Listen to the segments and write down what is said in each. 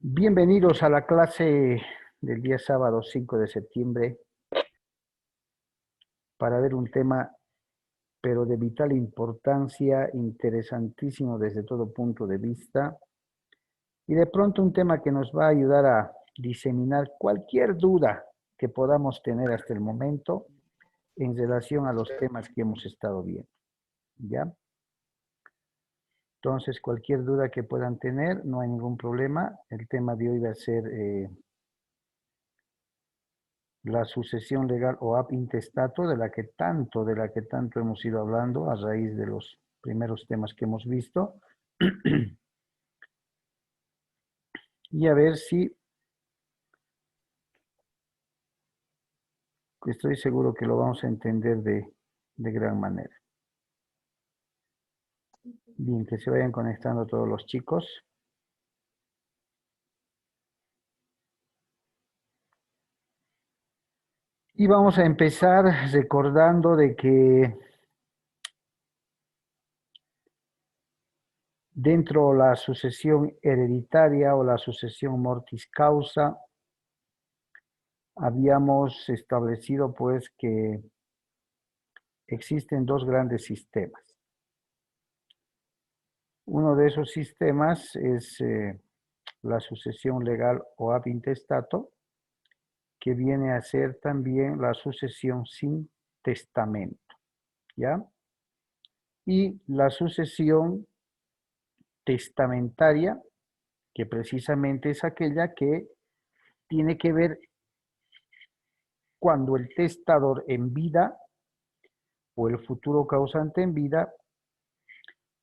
Bienvenidos a la clase del día sábado 5 de septiembre para ver un tema, pero de vital importancia, interesantísimo desde todo punto de vista, y de pronto un tema que nos va a ayudar a diseminar cualquier duda que podamos tener hasta el momento en relación a los temas que hemos estado viendo, ¿ya? Entonces, cualquier duda que puedan tener, no hay ningún problema. El tema de hoy va a ser la sucesión legal o ab intestato de la que tanto hemos ido hablando a raíz de los primeros temas que hemos visto. Y a ver si estoy seguro que lo vamos a entender de gran manera. Bien, que se vayan conectando todos los chicos. Y vamos a empezar recordando de que dentro de la sucesión hereditaria o la sucesión mortis causa, habíamos establecido pues que existen dos grandes sistemas. Uno de esos sistemas es la sucesión legal o ab intestato, que viene a ser también la sucesión sin testamento, ¿ya? Y la sucesión testamentaria, que precisamente es aquella que tiene que ver cuando el testador en vida o el futuro causante en vida,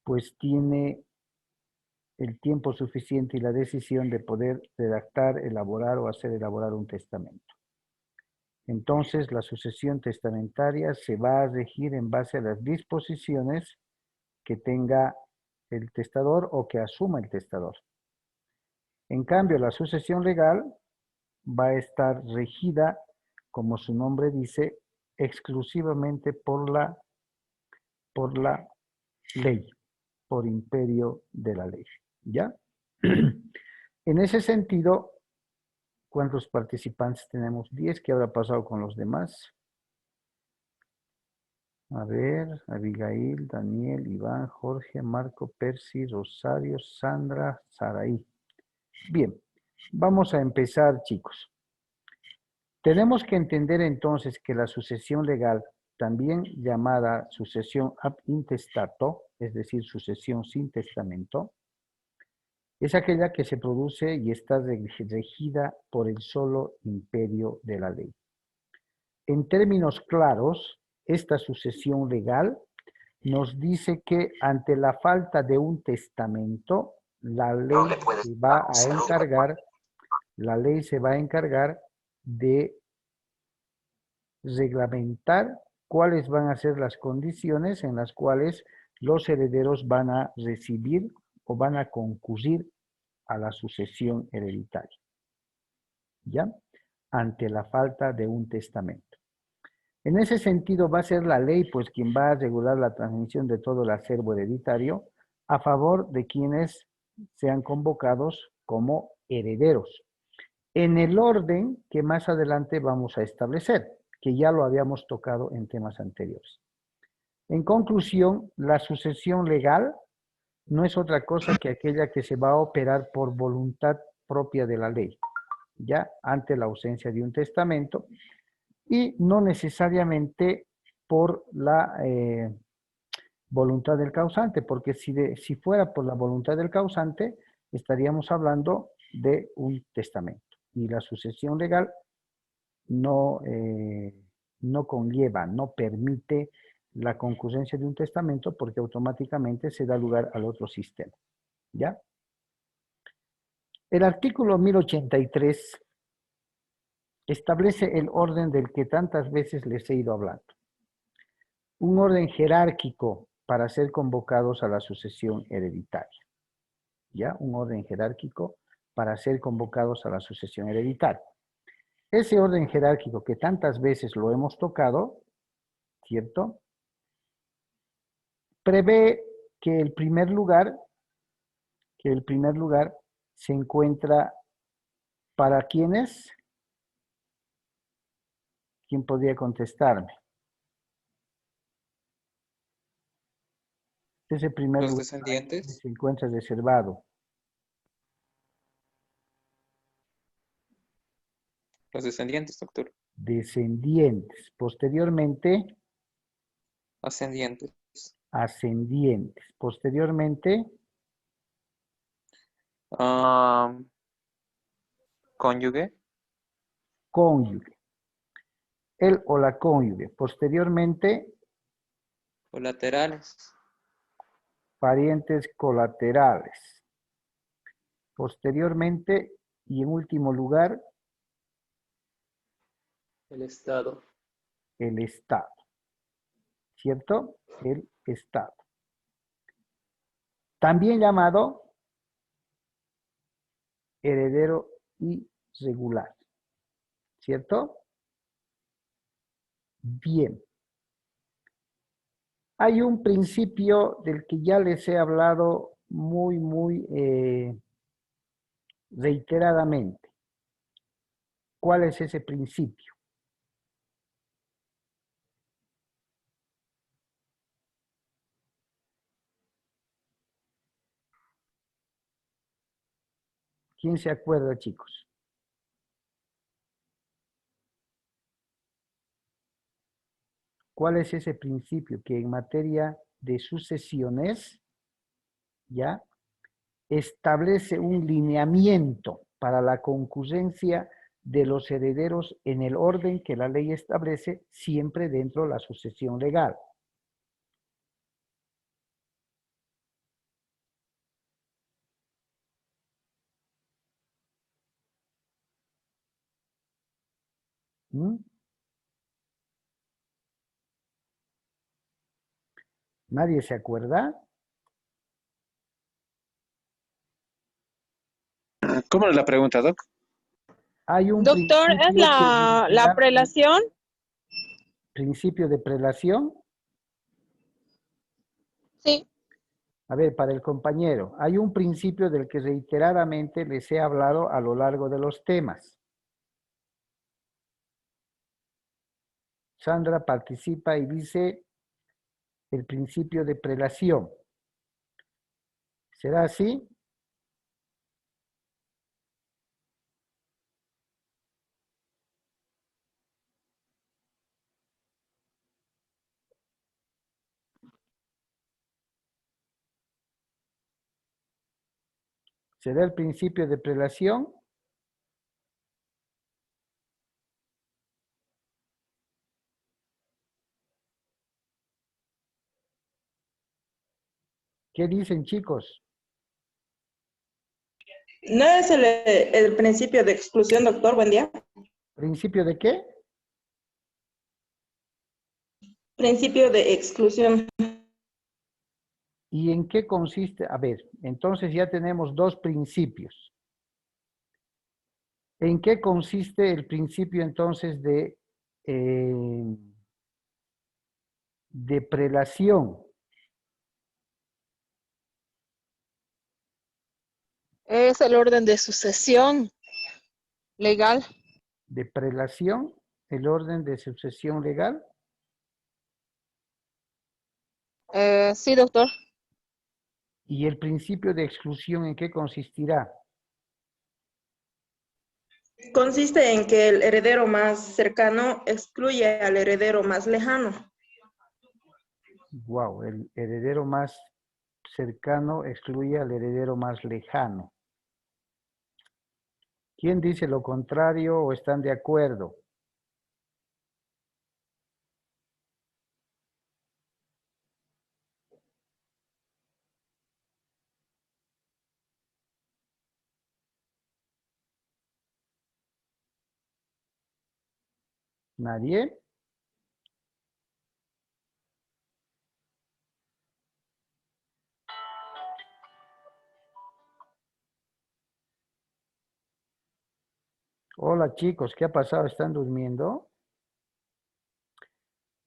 pues tiene el tiempo suficiente y la decisión de poder redactar, elaborar o hacer elaborar un testamento. Entonces, la sucesión testamentaria se va a regir en base a las disposiciones que tenga el testador o que asuma el testador. En cambio, la sucesión legal va a estar regida, como su nombre dice, exclusivamente por la ley, por imperio de la ley. ¿Ya? En ese sentido, ¿cuántos participantes tenemos? 10. ¿Qué habrá pasado con los demás? A ver, Abigail, Daniel, Iván, Jorge, Marco, Percy, Rosario, Sandra, Saraí. Bien, vamos a empezar, chicos. Tenemos que entender entonces que la sucesión legal, también llamada sucesión ab intestato, es decir, sucesión sin testamento, es aquella que se produce y está regida por el solo imperio de la ley. En términos claros, esta sucesión legal nos dice que ante la falta de un testamento, la ley se va a encargar de reglamentar cuáles van a ser las condiciones en las cuales los herederos van a recibir o van a concurrir a la sucesión hereditaria, ¿ya? Ante la falta de un testamento. En ese sentido va a ser la ley pues quien va a regular la transmisión de todo el acervo hereditario a favor de quienes sean convocados como herederos, en el orden que más adelante vamos a establecer, que ya lo habíamos tocado en temas anteriores. En conclusión, la sucesión legal no es otra cosa que aquella que se va a operar por voluntad propia de la ley, ya ante la ausencia de un testamento, y no necesariamente por la voluntad del causante, porque si fuera por la voluntad del causante, estaríamos hablando de un testamento. Y la sucesión legal no conlleva, no permite la concurrencia de un testamento porque automáticamente se da lugar al otro sistema. ¿Ya? El artículo 1083 establece el orden del que tantas veces les he ido hablando. Un orden jerárquico para ser convocados a la sucesión hereditaria. ¿Ya? Un orden jerárquico para ser convocados a la sucesión hereditaria. Ese orden jerárquico que tantas veces lo hemos tocado, ¿cierto? Prevé que el primer lugar se encuentra ¿Para quiénes? ¿Quién podría contestarme? Este es el primer Los lugar donde descendientes. se encuentra reservado. Los descendientes, doctor. Descendientes. Posteriormente, Ascendientes. ascendientes. Posteriormente, Cónyuge. cónyuge. El o la cónyuge. Posteriormente, Colaterales. parientes colaterales. Posteriormente, y en último lugar, El Estado. el Estado. ¿Cierto? El Estado. También llamado heredero irregular. ¿Cierto? Bien. Hay un principio del que ya les he hablado muy reiteradamente. ¿Cuál es ese principio? ¿Quién se acuerda, chicos? ¿Cuál es ese principio que en materia de sucesiones ya establece un lineamiento para la concurrencia de los herederos en el orden que la ley establece, siempre dentro de la sucesión legal? ¿Mm? ¿Nadie se acuerda? ¿Cómo es la pregunta, Doc? Hay un Doctor, ¿es principio que la prelación? principio de prelación. Sí. A ver, para el compañero, hay un principio del que reiteradamente les he hablado a lo largo de los temas. Sandra participa y dice el principio de prelación. ¿Será así? ¿Será el principio de prelación? ¿Qué dicen, chicos? ¿No es el principio de exclusión, doctor? Buen día. ¿Principio de qué? Principio de exclusión. ¿Y en qué consiste? A ver, entonces ya tenemos dos principios. ¿En qué consiste el principio entonces de prelación? Es el orden de sucesión legal. ¿De prelación? ¿El orden de sucesión legal? Sí, doctor. ¿Y el principio de exclusión en qué consistirá? Consiste en que el heredero más cercano excluye al heredero más lejano. Wow, el heredero más cercano excluye al heredero más lejano. ¿Quién dice lo contrario o están de acuerdo? ¿Nadie? Hola chicos, ¿qué ha pasado? ¿Están durmiendo?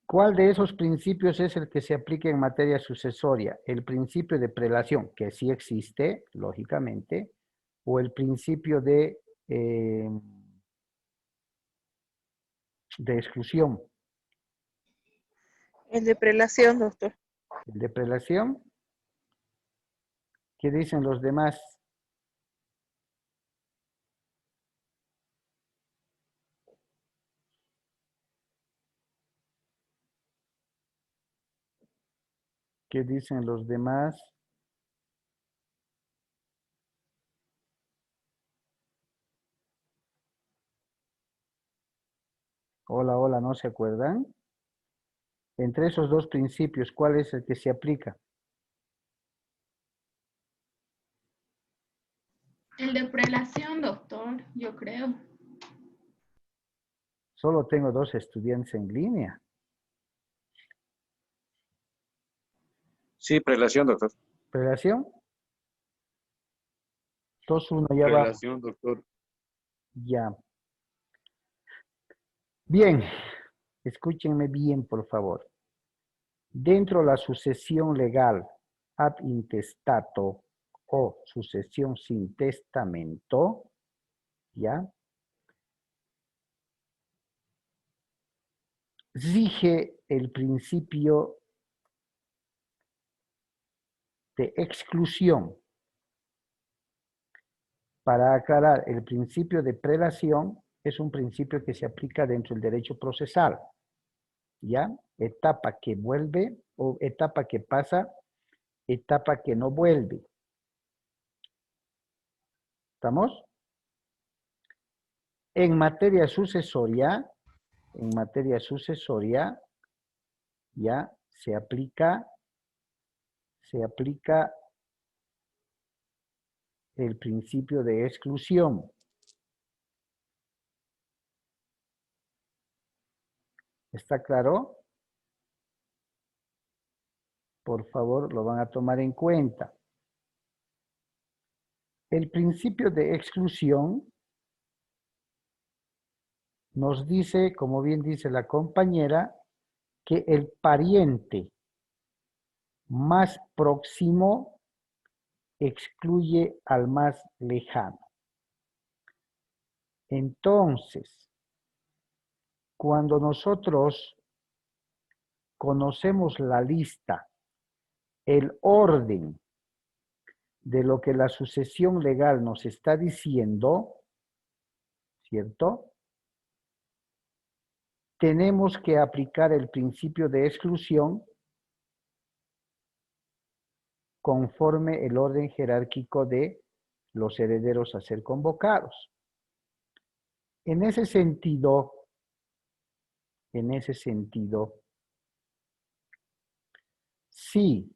¿Cuál de esos principios es el que se aplica en materia sucesoria? ¿El principio de prelación, que sí existe, lógicamente, o el principio de de exclusión? El de prelación, doctor. ¿El de prelación? ¿Qué dicen los demás? ¿Qué dicen los demás? Hola, hola, ¿no se acuerdan? Entre esos dos principios, ¿cuál es el que se aplica? El de prelación, doctor, yo creo. Solo tengo 2 estudiantes en línea. Sí, prelación, doctor. ¿Prelación? 2-1, ya va. Relación, doctor. Ya. Bien, escúchenme bien, por favor. Dentro de la sucesión legal ad intestato o sucesión sin testamento, ¿ya? Rige el principio de exclusión. Para aclarar, el principio de prelación es un principio que se aplica dentro del derecho procesal, ¿ya? Etapa que vuelve o etapa que pasa, etapa que no vuelve. ¿Estamos? En materia sucesoria, ya se aplica el principio de exclusión. ¿Está claro? Por favor, lo van a tomar en cuenta. El principio de exclusión nos dice, como bien dice la compañera, que el pariente más próximo excluye al más lejano. Entonces, cuando nosotros conocemos la lista, el orden de lo que la sucesión legal nos está diciendo, ¿cierto? Tenemos que aplicar el principio de exclusión conforme el orden jerárquico de los herederos a ser convocados. En ese sentido, si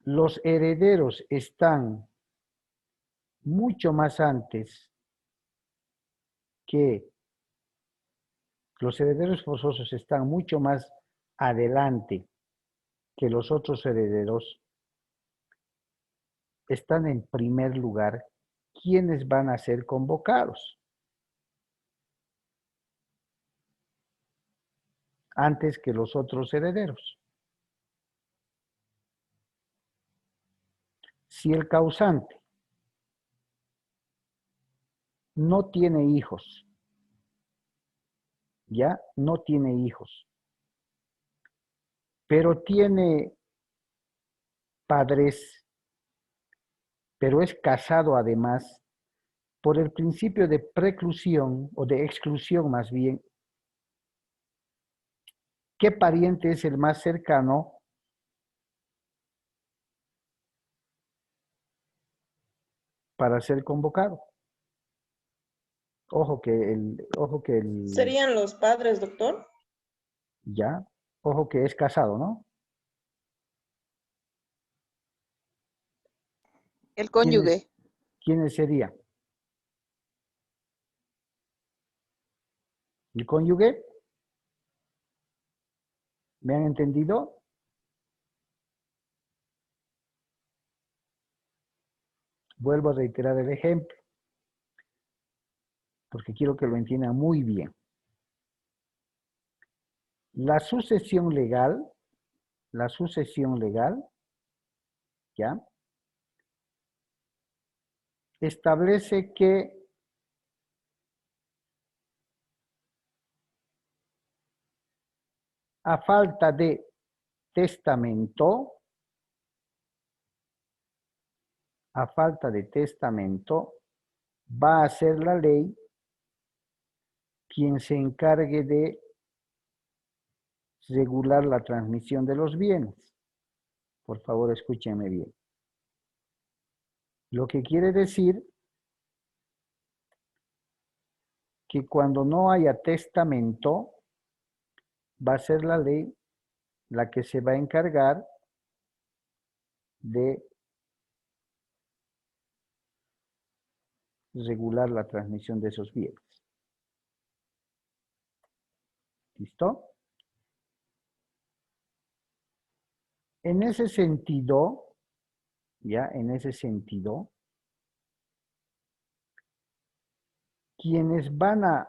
los herederos están mucho más antes que los herederos forzosos están mucho más adelante que los otros herederos, están en primer lugar, ¿quiénes van a ser convocados? Antes que los otros herederos. Si el causante no tiene hijos, ya no tiene hijos, pero tiene padres, pero es casado además, por el principio de preclusión o de exclusión más bien, ¿qué pariente es el más cercano? Para ser convocado. Ojo que el ¿Serían los padres, doctor? ya, ojo que es casado, ¿no? El cónyuge. ¿Quiénes serían? ¿El cónyuge? ¿Me han entendido? Vuelvo a reiterar el ejemplo, porque quiero que lo entiendan muy bien. La sucesión legal, ¿ya? establece que a falta de testamento, va a ser la ley quien se encargue de regular la transmisión de los bienes. Por favor, escúchenme bien. Lo que quiere decir que cuando no haya testamento, va a ser la ley la que se va a encargar de regular la transmisión de esos bienes. ¿Listo? En ese sentido, quienes van a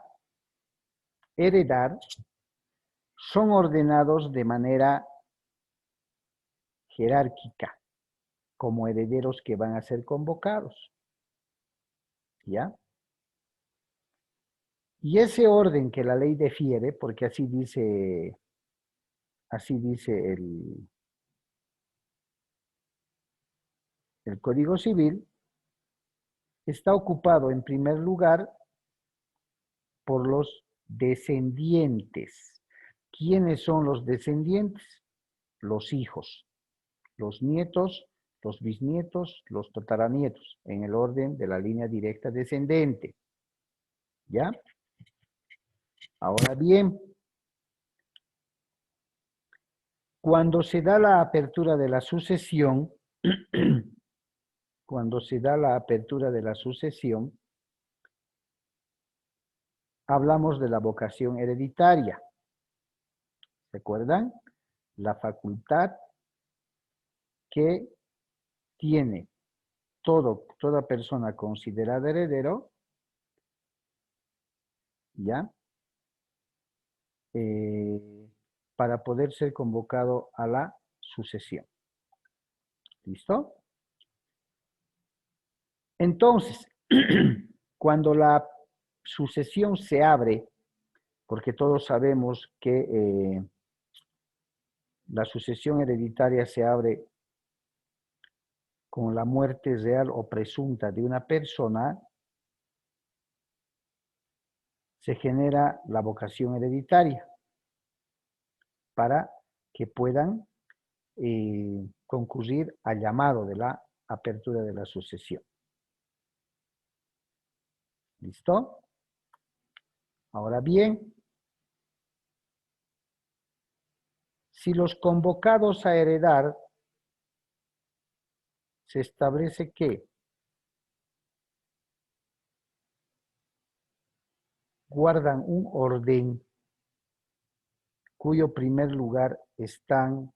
heredar son ordenados de manera jerárquica, como herederos que van a ser convocados. ¿Ya? Y ese orden que la ley difiere, porque así dice el Código Civil, está ocupado en primer lugar por los descendientes. ¿Quiénes son los descendientes? Los hijos, los nietos, los bisnietos, los tataranietos, en el orden de la línea directa descendente. ¿Ya? Ahora bien, cuando se da la apertura de la sucesión, hablamos de la vocación hereditaria. ¿Se acuerdan? La facultad que tiene toda persona considerada heredero, ¿ya? Para poder ser convocado a la sucesión. ¿Listo? Entonces, cuando la sucesión se abre, porque todos sabemos que la sucesión hereditaria se abre con la muerte real o presunta de una persona, se genera la vocación hereditaria para que puedan concurrir al llamado de la apertura de la sucesión. ¿Listo? Ahora bien, si los convocados a heredar se establece que guardan un orden cuyo primer lugar están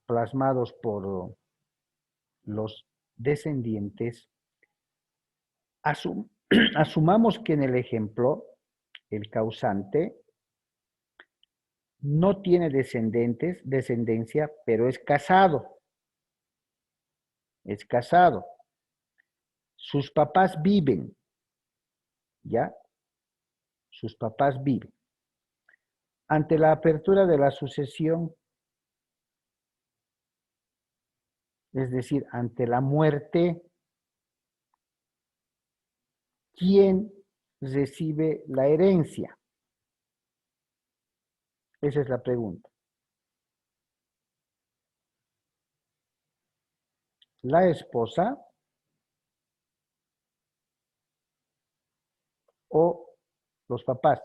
plasmados por los descendientes, asumamos que en el ejemplo el causante no tiene descendencia, pero es casado. Es casado. Sus papás viven, ¿ya? Sus papás viven. Ante la apertura de la sucesión, es decir, ante la muerte, ¿quién recibe la herencia? Esa es la pregunta. La esposa o los papás.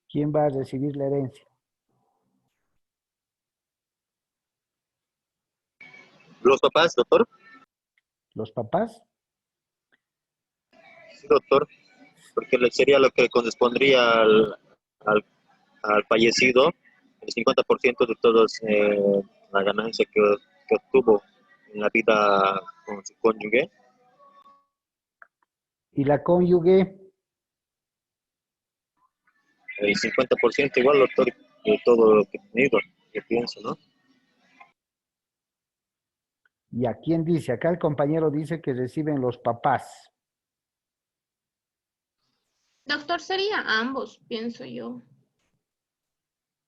¿Quién va a recibir la herencia? Los papás, doctor. ¿Los papás? Sí, doctor, porque sería lo que correspondría al fallecido, el 50% de toda la ganancia que obtuvo en la vida con su cónyuge. ¿Y la cónyuge? El 50% igual, doctor. de todo lo que he tenido, yo pienso, ¿no? ¿Y a quién dice? Acá el compañero dice que reciben los papás. Doctor, sería ambos, pienso yo,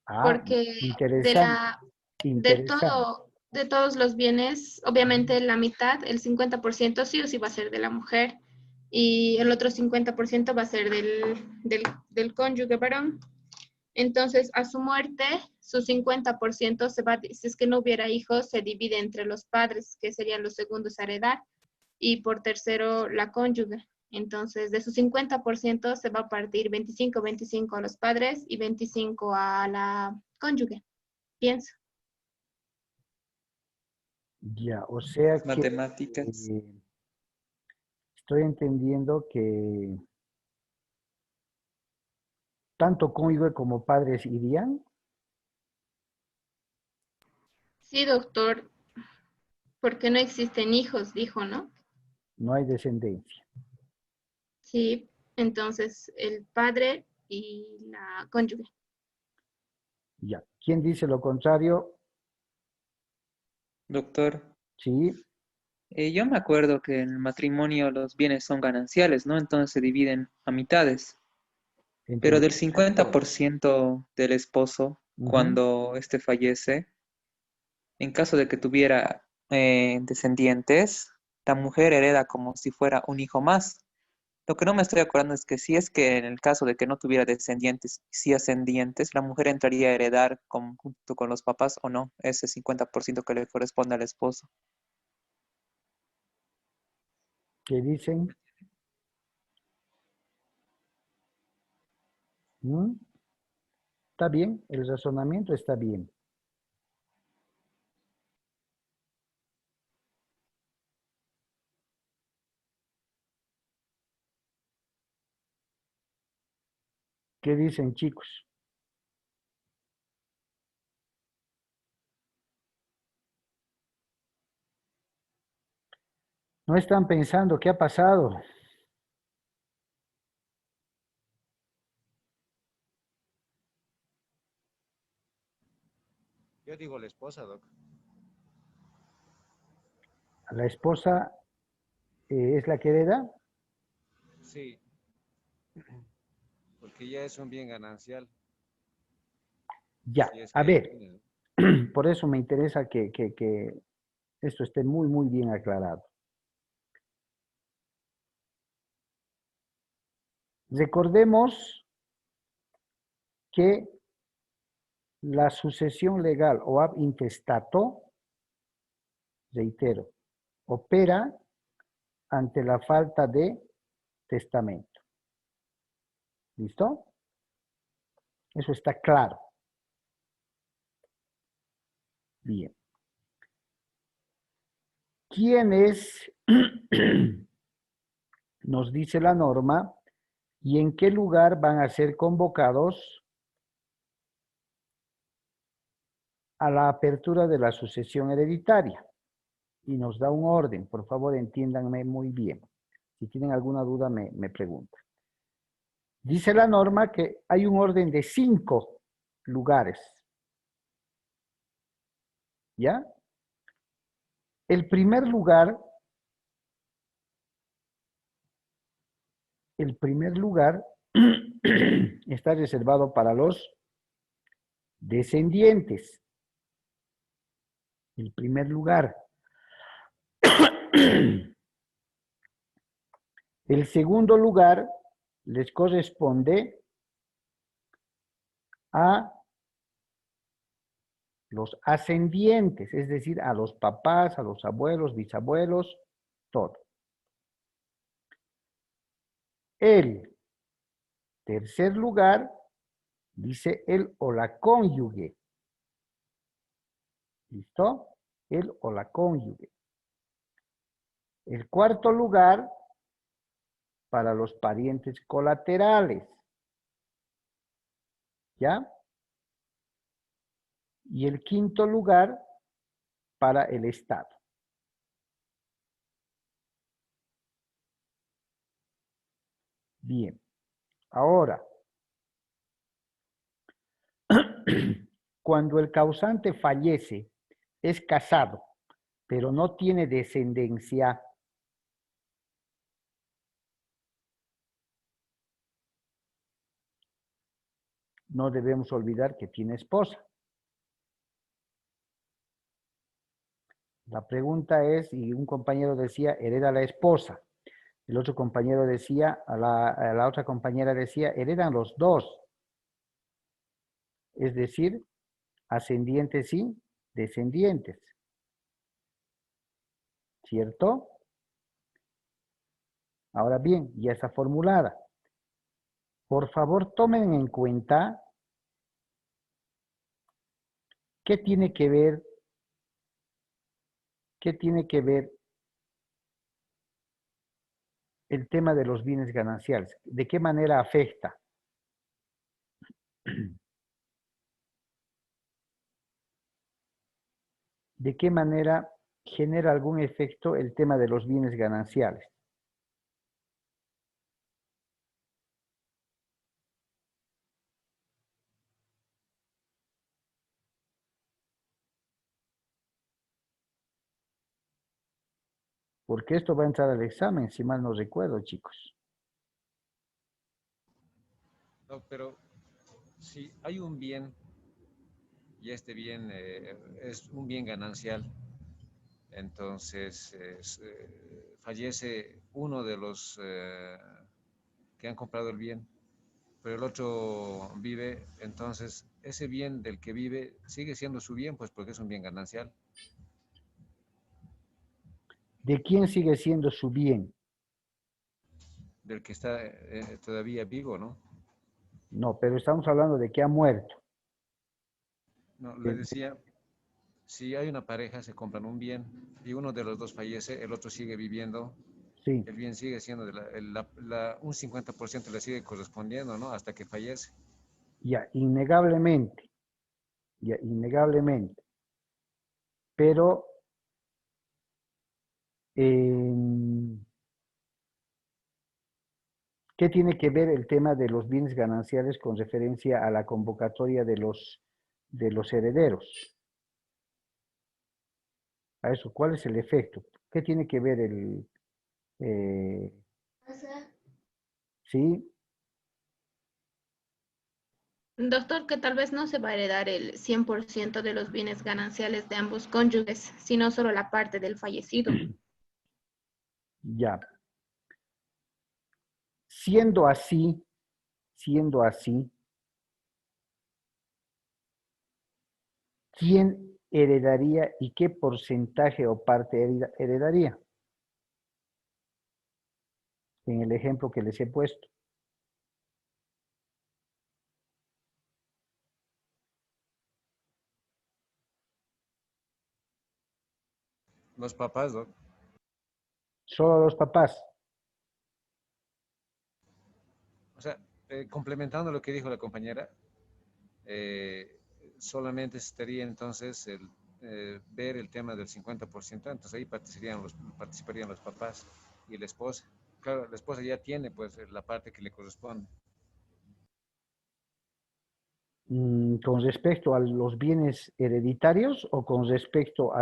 Ah, porque interesante, interesante. de todos los bienes, obviamente la mitad, el 50% sí o sí va a ser de la mujer y el otro 50% va a ser del cónyuge varón. Entonces, a su muerte, su 50% se va, si es que no hubiera hijos, se divide entre los padres, que serían los segundos a heredar, y por tercero, la cónyuge. Entonces, de su 50% se va a partir 25-25 a los padres y 25 a la cónyuge, pienso. Ya, o sea que Matemáticas. estoy entendiendo que tanto cónyuge como padres irían. Sí, doctor, porque no existen hijos, dijo, ¿no? No hay descendencia. Sí, entonces el padre y la cónyuge. Ya. ¿Quién dice lo contrario? Doctor, Sí. yo me acuerdo que en el matrimonio los bienes son gananciales, ¿no? Entonces se dividen a mitades. Entre Pero del los hijos. 50% del esposo, Ujú. cuando éste fallece, en caso de que tuviera descendientes, la mujer hereda como si fuera un hijo más. Lo que no me estoy acordando es que si es que en el caso de que no tuviera descendientes, sí ascendientes, la mujer entraría a heredar junto con los papás o no, ese 50% que le corresponde al esposo. ¿Qué dicen? ¿Mm? Está bien, el razonamiento está bien. ¿Qué dicen, chicos? No están pensando qué ha pasado. Yo digo la esposa, Doc. La esposa es la que hereda. Sí, porque ya es un bien ganancial. Ya, Si es a que hay ver, bienes, por eso me interesa que esto esté muy, muy bien aclarado. Recordemos que la sucesión legal o ab intestato, reitero, opera ante la falta de testamento. ¿Listo? Eso está claro. Bien. ¿Quién es, nos dice la norma, y en qué lugar van a ser convocados a la apertura de la sucesión hereditaria? Y nos da un orden. Por favor, entiéndanme muy bien. Si tienen alguna duda, me preguntan. Dice la norma que hay un orden de 5 lugares. ¿Ya? El primer lugar está reservado para los descendientes. El primer lugar. El segundo lugar les corresponde a los ascendientes, es decir, a los papás, a los abuelos, bisabuelos, todo. El tercer lugar dice el o la cónyuge. ¿Listo? El o la cónyuge. El cuarto lugar para los parientes colaterales. ¿Ya? Y el quinto lugar para el Estado. Bien. Ahora, Cuando el causante fallece, es casado, pero no tiene descendencia, no debemos olvidar que tiene esposa. La pregunta es, y un compañero decía, hereda la esposa. El otro compañero decía, a la otra compañera decía, heredan los dos. Es decir, ascendientes y descendientes. ¿Cierto? Ahora bien, ya está formulada. Por favor, tomen en cuenta qué tiene que ver el tema de los bienes gananciales. ¿De qué manera afecta? ¿De qué manera genera algún efecto el tema de los bienes gananciales? Porque esto va a entrar al examen, si mal no recuerdo, chicos. No, pero si hay un bien y este bien es un bien ganancial, entonces fallece uno de los que han comprado el bien, pero el otro vive, entonces ese bien del que vive sigue siendo su bien, pues porque es un bien ganancial. ¿De quién sigue siendo su bien? Del que está todavía vivo, ¿no? No, pero estamos hablando de que ha muerto. No, le decía, si hay una pareja, se compran un bien y uno de los dos fallece, el otro sigue viviendo, Sí, el bien sigue siendo, un 50% le sigue correspondiendo, ¿no? Hasta que fallece. ya, innegablemente, ya, innegablemente. Pero, ¿qué tiene que ver el tema de los bienes gananciales con referencia a la convocatoria de los herederos? A eso, ¿cuál es el efecto? ¿Qué tiene que ver sí? Doctor, que tal vez no se va a heredar el 100% de los bienes gananciales de ambos cónyuges, sino solo la parte del fallecido. Ya. Siendo así, ¿quién heredaría y qué porcentaje o parte heredaría? En el ejemplo que les he puesto. Los papás, ¿no? Solo los papás. O sea, complementando lo que dijo la compañera, eh, solamente estaría entonces el ver el tema del 50%, entonces ahí participarían los papás y la esposa. Claro, la esposa ya tiene pues la parte que le corresponde. ¿Con respecto a los bienes hereditarios o con respecto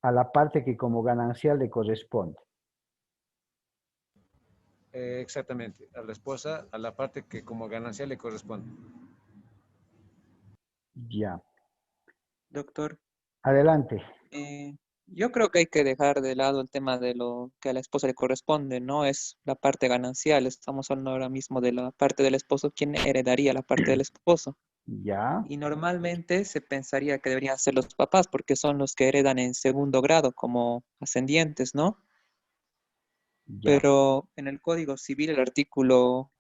a la parte que como ganancial le corresponde? Exactamente, a la esposa, a la parte que como ganancia le corresponde. Ya. Doctor, Adelante. yo creo que hay que dejar de lado el tema de lo que a la esposa le corresponde, no es la parte ganancial, estamos hablando ahora mismo de la parte del esposo, ¿quién heredaría la parte del esposo? Ya, Y normalmente se pensaría que deberían ser los papás porque son los que heredan en segundo grado como ascendientes, ¿no? ya. Pero en el Código Civil, el artículo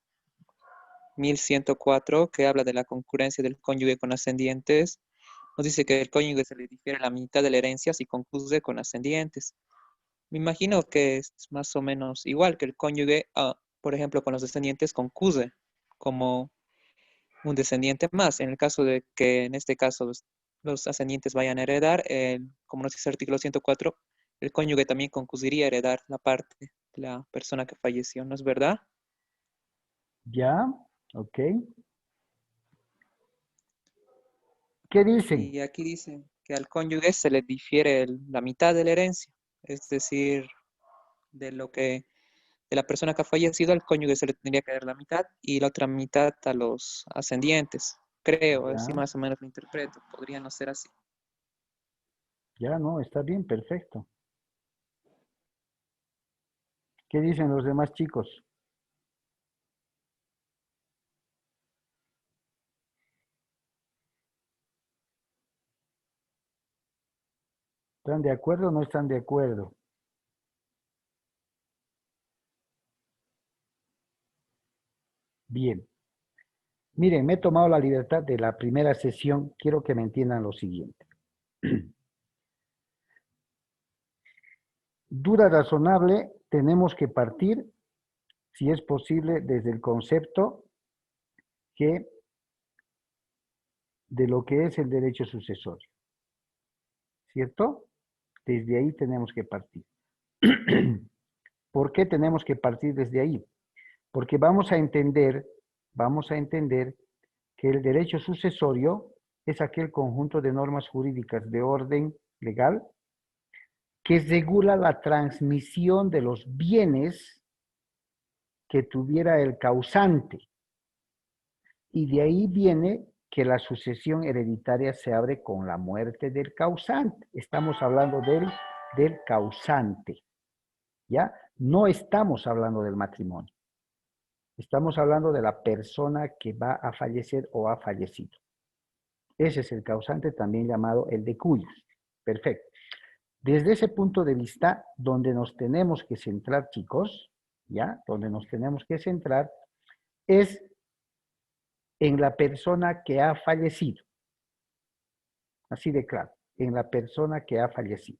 1104, que habla de la concurrencia del cónyuge con ascendientes, nos dice que el cónyuge se le difiere la mitad de la herencia si concurre con ascendientes. Me imagino que es más o menos igual que el cónyuge, por ejemplo, con los descendientes concurre como un descendiente más. En el caso de que en este caso los ascendientes vayan a heredar, como nos dice el artículo 104, el cónyuge también concurriría a heredar la parte de la persona que falleció, ¿no es verdad? Ya, ok. ¿Qué dicen? Y aquí dicen que al cónyuge se le difiere la mitad de la herencia, es decir, de lo que de la persona que ha fallecido, al cónyuge se le tendría que dar la mitad y la otra mitad a los ascendientes. Creo, así Ya, más o menos lo interpreto. Podría no ser así. ya no, está bien, perfecto. ¿Qué dicen los demás chicos? ¿Están de acuerdo o no están de acuerdo? Bien. Miren, me he tomado la libertad de la primera sesión. Quiero que me entiendan lo siguiente. Duda razonable, tenemos que partir, si es posible, desde el concepto que de lo que es el derecho sucesorio. ¿Cierto? Desde ahí tenemos que partir. ¿Por qué tenemos que partir desde ahí? Porque vamos a entender que el derecho sucesorio es aquel conjunto de normas jurídicas de orden legal que regula la transmisión de los bienes que tuviera el causante. Y de ahí viene que la sucesión hereditaria se abre con la muerte del causante. Estamos hablando del causante, ¿ya? No estamos hablando del matrimonio. Estamos hablando de la persona que va a fallecer o ha fallecido. Ese es el causante, también llamado el decuyus. Perfecto. Desde ese punto de vista, donde nos tenemos que centrar, chicos, ¿ya? Donde nos tenemos que centrar es en la persona que ha fallecido. Así de claro, en la persona que ha fallecido.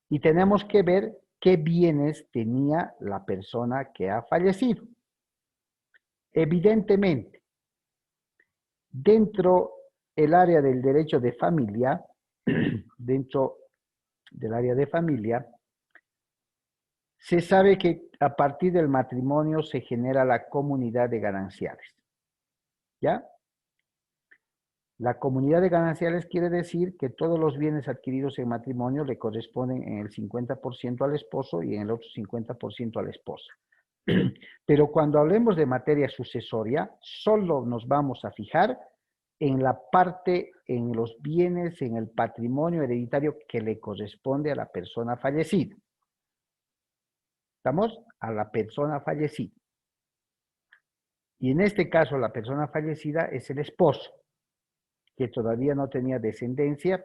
Y tenemos que ver qué bienes tenía la persona que ha fallecido. Evidentemente, dentro del área del derecho de familia, dentro del área de familia, se sabe que a partir del matrimonio se genera la comunidad de gananciales. ¿Ya? La comunidad de gananciales quiere decir que todos los bienes adquiridos en matrimonio le corresponden en el 50% al esposo y en el otro 50% a la esposa. Pero cuando hablemos de materia sucesoria, solo nos vamos a fijar en la parte, en los bienes, en el patrimonio hereditario que le corresponde a la persona fallecida. ¿Estamos? A la persona fallecida. Y en este caso, la persona fallecida es el esposo, que todavía no tenía descendencia,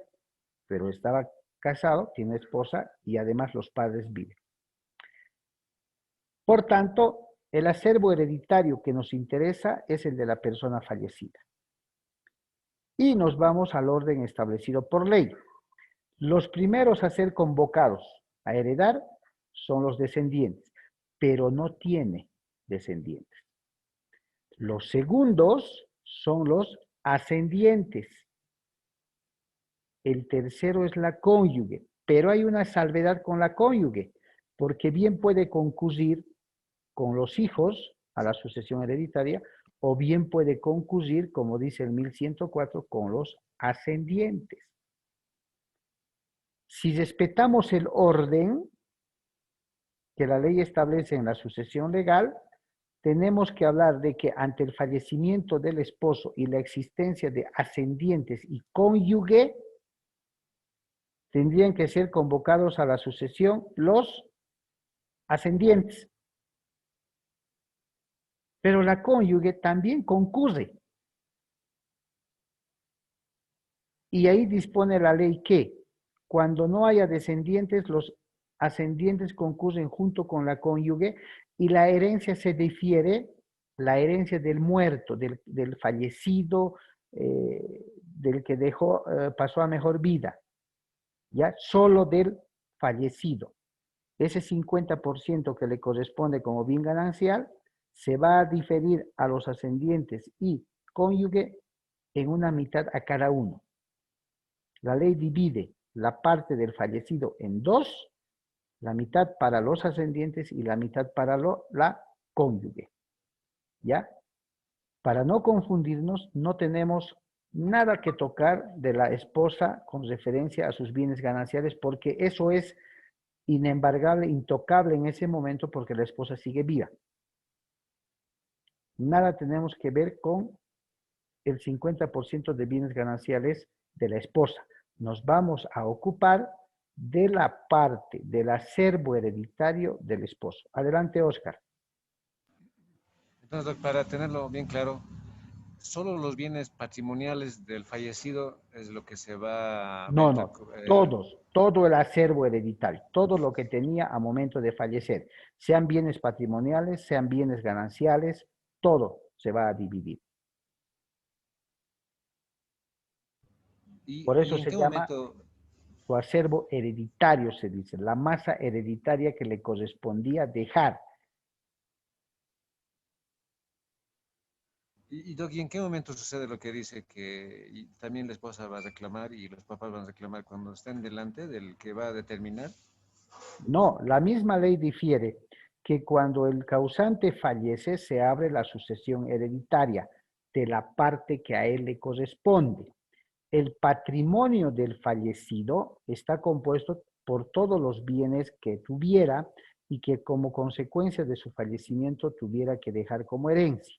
pero estaba casado, tiene esposa y además los padres viven. Por tanto, el acervo hereditario que nos interesa es el de la persona fallecida. Y nos vamos al orden establecido por ley. Los primeros a ser convocados a heredar son los descendientes, pero no tiene descendientes. Los segundos son los ascendientes. El tercero es la cónyuge, pero hay una salvedad con la cónyuge, porque bien puede concurrir con los hijos a la sucesión hereditaria, o bien puede concurrir, como dice el 1104, con los ascendientes. Si respetamos el orden que la ley establece en la sucesión legal, tenemos que hablar de que ante el fallecimiento del esposo y la existencia de ascendientes y cónyuge, tendrían que ser convocados a la sucesión los ascendientes. Pero la cónyuge también concurre. Y ahí dispone la ley que cuando no haya descendientes, los ascendientes concurren junto con la cónyuge y la herencia se difiere, la herencia del muerto, del fallecido, del que dejó, pasó a mejor vida, ya solo del fallecido. Ese 50% que le corresponde como bien ganancial se va a diferir a los ascendientes y cónyuge en una mitad a cada uno. La ley divide la parte del fallecido en dos, la mitad para los ascendientes y la mitad para la cónyuge. ¿Ya? Para no confundirnos, no tenemos Nada que tocar de la esposa con referencia a sus bienes gananciales, porque eso es inembargable, intocable en ese momento porque la esposa sigue viva. Nada tenemos que ver con el 50% de bienes gananciales de la esposa. Nos vamos a ocupar de la parte del acervo hereditario del esposo. Adelante, Oscar. Entonces, para tenerlo bien claro, solo los bienes patrimoniales del fallecido es lo que se va a ver. No, todos, todo el acervo hereditario, todo lo que tenía a momento de fallecer, sean bienes patrimoniales, sean bienes gananciales, todo se va a dividir. Por eso ¿Y en se qué llama momento? su acervo hereditario, se dice, la masa hereditaria que le correspondía dejar. Doc, ¿y en qué momento sucede lo que dice que también la esposa va a reclamar y los papás van a reclamar cuando estén delante del que va a determinar? No, la misma ley difiere que cuando el causante fallece se abre la sucesión hereditaria de la parte que a él le corresponde. El patrimonio del fallecido está compuesto por todos los bienes que tuviera y que como consecuencia de su fallecimiento tuviera que dejar como herencia.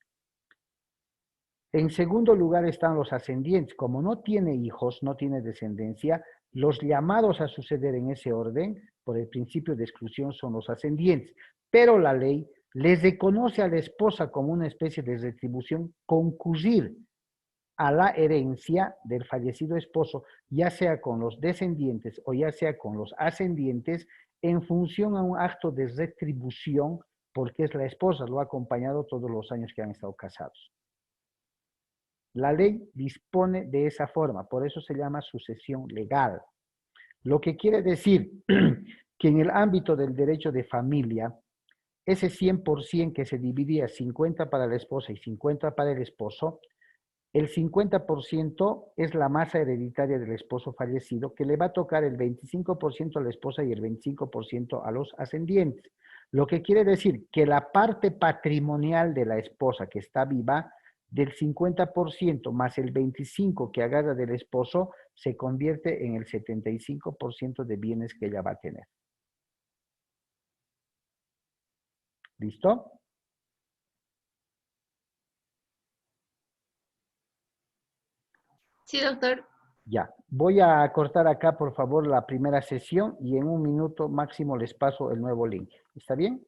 En segundo lugar están los ascendientes. Como no tiene hijos, no tiene descendencia, los llamados a suceder en ese orden, por el principio de exclusión, son los ascendientes. Pero la ley les reconoce a la esposa como una especie de retribución concurrir a la herencia del fallecido esposo, ya sea con los descendientes o ya sea con los ascendientes, en función a un acto de retribución, porque es la esposa, lo ha acompañado todos los años que han estado casados. La ley dispone de esa forma, por eso se llama sucesión legal. Lo que quiere decir que en el ámbito del derecho de familia, ese 100% que se dividía 50 para la esposa y 50 para el esposo, el 50% es la masa hereditaria del esposo fallecido, que le va a tocar el 25% a la esposa y el 25% a los ascendientes. Lo que quiere decir que la parte patrimonial de la esposa que está viva, del 50% más el 25% que agarra del esposo, se convierte en el 75% de bienes que ella va a tener. ¿Listo? Sí, doctor. Ya, voy a cortar acá, por favor, la primera sesión y en un minuto máximo les paso el nuevo link. ¿Está bien?